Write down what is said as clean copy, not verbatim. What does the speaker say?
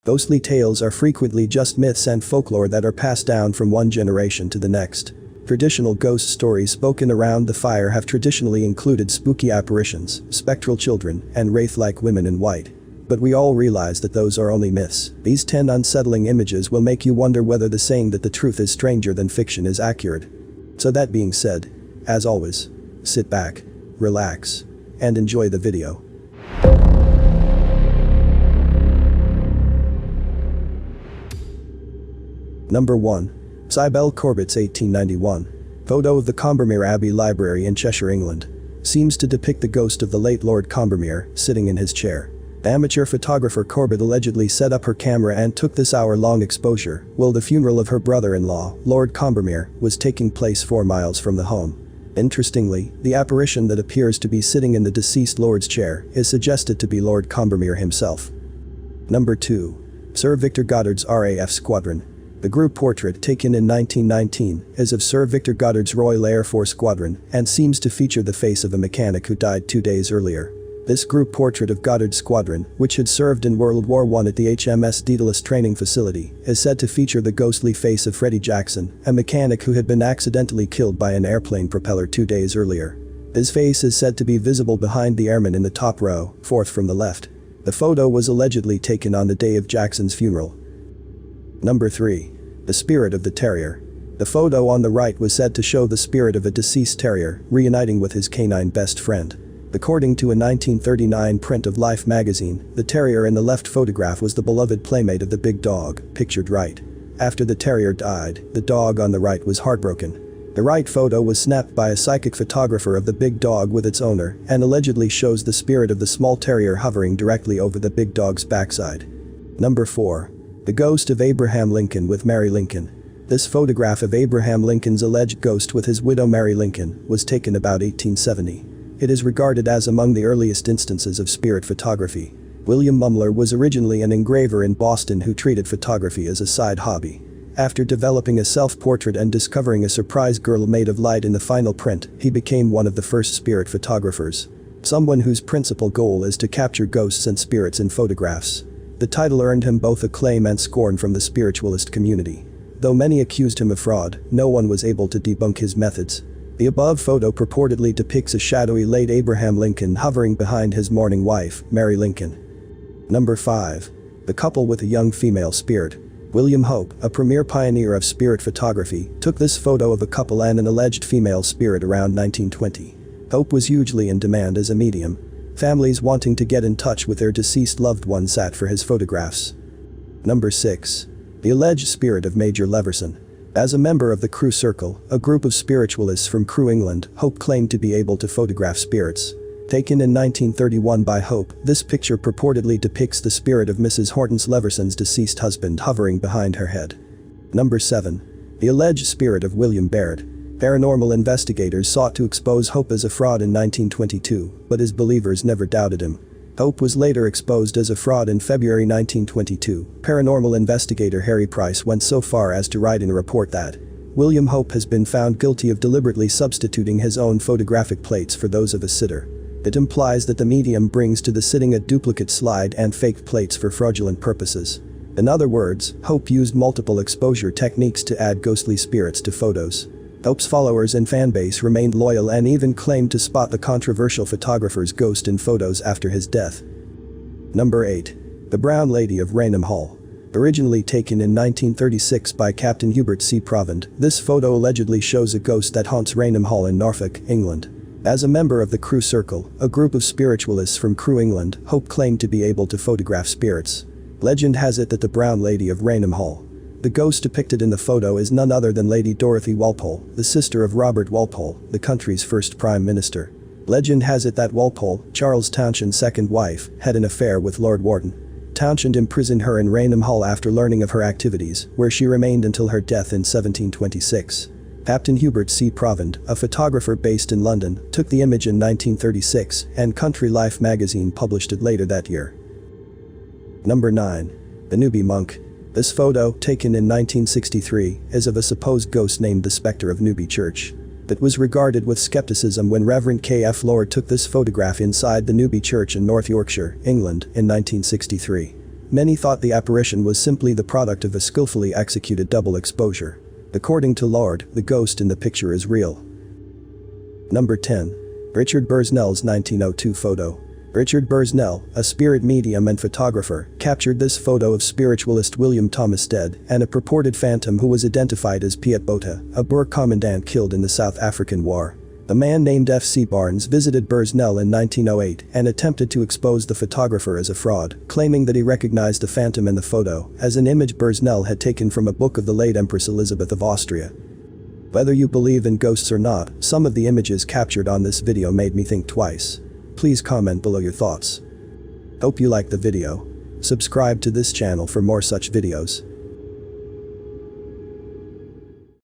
Ghostly tales are frequently just myths and folklore that are passed down from one generation to the next. Traditional ghost stories spoken around the fire have traditionally included spooky apparitions, spectral children, and wraith-like women in white. But we all realize that those are only myths. These 10 unsettling images will make you wonder whether the saying that the truth is stranger than fiction is accurate. So that being said, as always, sit back, relax, and enjoy the video. Number 1. Cybele Corbett's 1891 photo of the Combermere Abbey Library in Cheshire, England seems to depict the ghost of the late Lord Combermere sitting in his chair. Amateur photographer Corbett allegedly set up her camera and took this hour-long exposure while the funeral of her brother-in-law, Lord Combermere, was taking place 4 miles from the home. Interestingly, the apparition that appears to be sitting in the deceased Lord's chair is suggested to be Lord Combermere himself. Number 2. Sir Victor Goddard's RAF Squadron. The group portrait taken in 1919 is of Sir Victor Goddard's Royal Air Force Squadron and seems to feature the face of a mechanic who died 2 days earlier. This group portrait of Goddard's squadron, which had served in World War I at the HMS Daedalus training facility, is said to feature the ghostly face of Freddie Jackson, a mechanic who had been accidentally killed by an airplane propeller 2 days earlier. His face is said to be visible behind the airman in the top row, 4th from the left. The photo was allegedly taken on the day of Jackson's funeral. Number 3. The Spirit of the Terrier. The photo on the right was said to show the spirit of a deceased terrier reuniting with his canine best friend. According to a 1939 print of Life magazine, the terrier in the left photograph was the beloved playmate of the big dog, pictured right. After the terrier died, the dog on the right was heartbroken. The right photo was snapped by a psychic photographer of the big dog with its owner and allegedly shows the spirit of the small terrier hovering directly over the big dog's backside. Number 4. The Ghost of Abraham Lincoln with Mary Lincoln. This photograph of Abraham Lincoln's alleged ghost with his widow Mary Lincoln was taken about 1870. It is regarded as among the earliest instances of spirit photography. William Mumler was originally an engraver in Boston who treated photography as a side hobby. After developing a self-portrait and discovering a surprise girl made of light in the final print, he became one of the first spirit photographers. Someone whose principal goal is to capture ghosts and spirits in photographs. The title earned him both acclaim and scorn from the spiritualist community. Though many accused him of fraud, no one was able to debunk his methods. The above photo purportedly depicts a shadowy late Abraham Lincoln hovering behind his mourning wife, Mary Lincoln. Number 5. The Couple with a Young Female Spirit. William Hope, a premier pioneer of spirit photography, took this photo of a couple and an alleged female spirit around 1920. Hope was hugely in demand as a medium. Families wanting to get in touch with their deceased loved ones sat for his photographs. Number 6. The alleged spirit of Major Leverson. As a member of the Crew Circle, a group of spiritualists from Crewe, England, Hope claimed to be able to photograph spirits. Taken in 1931 by Hope, this picture purportedly depicts the spirit of Mrs. Hortense Leverson's deceased husband hovering behind her head. Number 7. The alleged spirit of William Barrett. Paranormal investigators sought to expose Hope as a fraud in 1922, but his believers never doubted him. Hope was later exposed as a fraud in February 1922. Paranormal investigator Harry Price went so far as to write in a report that William Hope has been found guilty of deliberately substituting his own photographic plates for those of a sitter. It implies that the medium brings to the sitting a duplicate slide and fake plates for fraudulent purposes. In other words, Hope used multiple exposure techniques to add ghostly spirits to photos. Hope's followers and fanbase remained loyal and even claimed to spot the controversial photographer's ghost in photos after his death. Number 8. The Brown Lady of Raynham Hall. Originally taken in 1936 by Captain Hubert C. Provand, this photo allegedly shows a ghost that haunts Raynham Hall in Norfolk, England. As a member of the Crew Circle, a group of spiritualists from Crewe, England, Hope claimed to be able to photograph spirits. Legend has it that the Brown Lady of Raynham Hall. The ghost depicted in the photo is none other than Lady Dorothy Walpole, the sister of Robert Walpole, the country's first Prime Minister. Legend has it that Walpole, Charles Townshend's second wife, had an affair with Lord Wharton. Townshend imprisoned her in Raynham Hall after learning of her activities, where she remained until her death in 1726. Captain Hubert C. Provand, a photographer based in London, took the image in 1936, and Country Life magazine published it later that year. Number 9. The Newby Monk. This photo, taken in 1963, is of a supposed ghost named the Spectre of Newby Church. It was regarded with skepticism when Reverend K.F. Lord took this photograph inside the Newby Church in North Yorkshire, England, in 1963. many thought the apparition was simply the product of a skillfully executed double exposure. According to Lord, the ghost in the picture is real. Number 10. Richard Bursnell's 1902 photo. Richard Bursnell, a spirit medium and photographer, captured this photo of spiritualist William Thomas Stead and a purported phantom who was identified as Piet Botha, a Boer commandant killed in the South African War. A man named F.C. Barnes visited Bursnell in 1908 and attempted to expose the photographer as a fraud, claiming that he recognized the phantom in the photo as an image Bursnell had taken from a book of the late Empress Elizabeth of Austria. Whether you believe in ghosts or not, some of the images captured on this video made me think twice. Please comment below your thoughts. Hope you liked the video. Subscribe to this channel for more such videos.